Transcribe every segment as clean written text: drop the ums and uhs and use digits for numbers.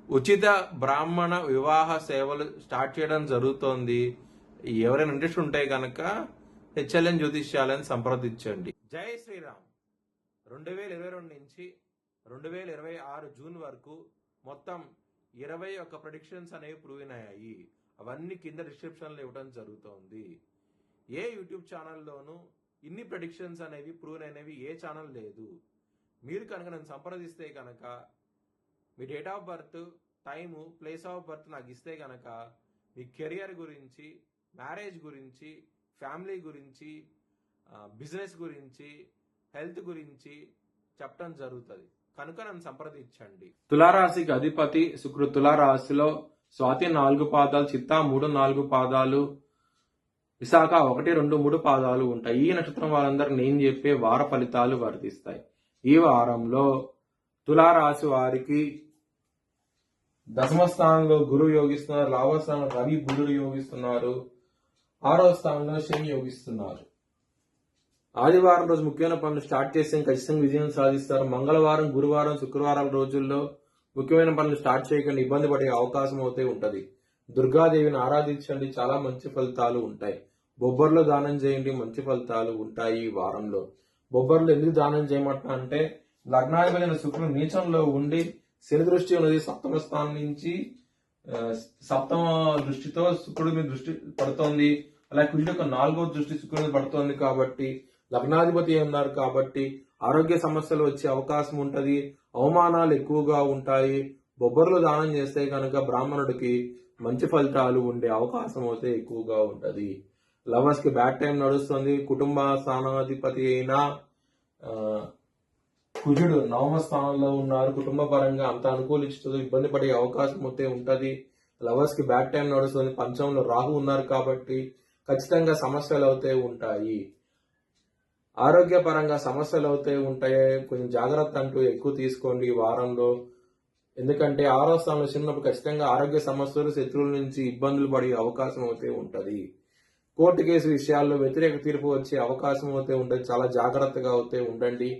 ఉచిత బ్రాహ్మణ వివాహ సేవలు స్టార్ట్ చేయడం జరుగుతోంది. ఎవరైనా ఇంట్రెస్ట్ ఉంటే కనుక హెచ్ఎల్ఎన్ జ్యోతిష్యాలను సంప్రదించండి. జై శ్రీరామ్. 2022 నుంచి 2026 జూన్ వరకు మొత్తం 21 ప్రెడిక్షన్స్ అనేవి ప్రూవ్ అయ్యాయి. అవన్నీ కింద డిస్క్రిప్షన్లో ఇవ్వడం జరుగుతోంది. ఏ యూట్యూబ్ ఛానల్లోనూ ఇన్ని ప్రెడిక్షన్స్ అనేవి ప్రూవ్ అయినవి ఏ ఛానల్ లేదు. మీరు కనుక నన్ను సంప్రదిస్తే కనుక మీ date of birth, time, place of birth నాకు ఇస్తే కనుక మీ కెరియర్ గురించి, మ్యారేజ్ గురించి, ఫ్యామిలీ గురించి, బిజినెస్ గురించి, హెల్త్ గురించి చెప్పడం జరుగుతుంది. కనుక నన్ను సంప్రదించండి. తులారాశికి అధిపతి శుక్రుడు తులారాశిలో స్వాతి 4 పాదాలు, చిత్తా 3, 4 పాదాలు, విశాఖ 1, 2, 3 పాదాలు ఉంటాయి. ఈ నక్షత్రం వాళ్ళందరూ నేను చెప్పే వార ఫలితాలు వర్తిస్తాయి. ఈ వారంలో తులారాశి వారికి దశమ స్థానంలో గురువు యోగిస్తున్నారు, లాభ స్థానంలో రవి బుధుడు యోగిస్తున్నారు, 6వ స్థానంలో శని యోగిస్తున్నారు. ఆదివారం రోజు ముఖ్యమైన పనులు స్టార్ట్ చేస్తే ఖచ్చితంగా విజయం సాధిస్తారు. మంగళవారం, గురువారం, శుక్రవారం రోజుల్లో ముఖ్యమైన పనులు స్టార్ట్ చేయకుండా ఇబ్బంది పడే అవకాశం అయితే ఉంటది. దుర్గాదేవిని ఆరాధించండి, చాలా మంచి ఫలితాలు ఉంటాయి. బొబ్బర్లు దానం చేయండి, మంచి ఫలితాలు ఉంటాయి. ఈ వారంలో బొబ్బర్లు ఎందుకు దానం చేయమంటున్నా అంటే లగ్నాధిపతి శుక్రుడు నీచంలో ఉండి శని దృష్టి ఉన్నది 7వ స్థానం నుంచి 7వ దృష్టితో శుక్రుడి మీద దృష్టి పడుతోంది. అలాగే కుజుడు యొక్క 4వ దృష్టి శుక్రుడి మీద పడుతోంది కాబట్టి లగ్నాధిపతి ఉన్నారు కాబట్టి ఆరోగ్య సమస్యలు వచ్చే అవకాశం ఉంటది. అవమానాలు ఎక్కువగా ఉంటాయి. బొబ్బర్లు దానం చేస్తే కనుక బ్రాహ్మణుడికి మంచి ఫలితాలు ఉండే అవకాశం అయితే ఎక్కువగా ఉంటది. లవర్స్ కి బ్యాడ్ టైం నడుస్తుంది. కుటుంబ స్థానాధిపతి అయిన కుజుడు 9వ స్థానంలో ఉన్నారు. కుటుంబ పరంగా అంత అనుకూలించదు, ఇబ్బంది పడే అవకాశం అయితే ఉంటది. లవర్స్ కి బ్యాడ్ టైం నడుస్తుంది. పంచంలో రాహు ఉన్నారు కాబట్టి ఖచ్చితంగా సమస్యలు అయితే ఉంటాయి. ఆరోగ్య పరంగా సమస్యలు అయితే ఉంటాయి. కొంచెం జాగ్రత్త అంటూ ఎక్కువ తీసుకోండి ఈ వారంలో. ఎందుకంటే 6వ స్థానంలో చిన్నప్పుడు ఖచ్చితంగా ఆరోగ్య సమస్యలు, శత్రువుల నుంచి ఇబ్బందులు పడే అవకాశం అయితే ఉంటది. కోర్టు కేసు విషయాల్లో వ్యతిరేక తీర్పు వచ్చే అవకాశం అయితే ఉంటుంది. చాలా జాగ్రత్తగా అయితే ఉండండి.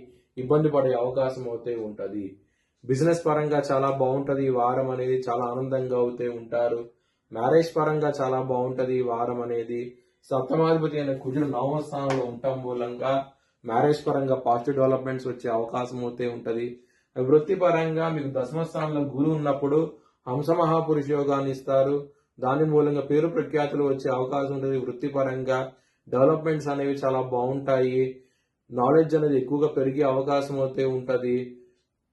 ఇబ్బంది పడే అవకాశం అయితే ఉంటది. బిజినెస్ పరంగా చాలా బాగుంటది. ఈ వారం అనేది చాలా ఆనందంగా అయితే ఉంటారు. మ్యారేజ్ పరంగా చాలా బాగుంటది ఈ వారం అనేది. సప్తమాధిపతి అయిన కుజుడు 9వ స్థానంలో ఉండటం మూలంగా మ్యారేజ్ పరంగా పాజిటివ్ డెవలప్మెంట్స్ వచ్చే అవకాశం అయితే ఉంటది. వృత్తి పరంగా మీకు 10వ స్థానంలో గురువు ఉన్నప్పుడు హంస మహాపురుష యోగాన్ని ఇస్తారు. దాని మూలంగా పేరు ప్రఖ్యాతులు వచ్చే అవకాశం ఉంటుంది. వృత్తిపరంగా డెవలప్మెంట్స్ అనేవి చాలా బాగుంటాయి. నాలెడ్జ్ అనేది ఎక్కువగా పెరిగే అవకాశం అయితే ఉంటది.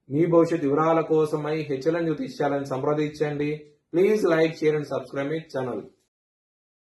మీ భవిష్యత్ వివరాల కోసమై హెచ్ఎల్ఎన్ జ్యోతిష్యాలను సంప్రదించండి. Please like, share and subscribe my channel.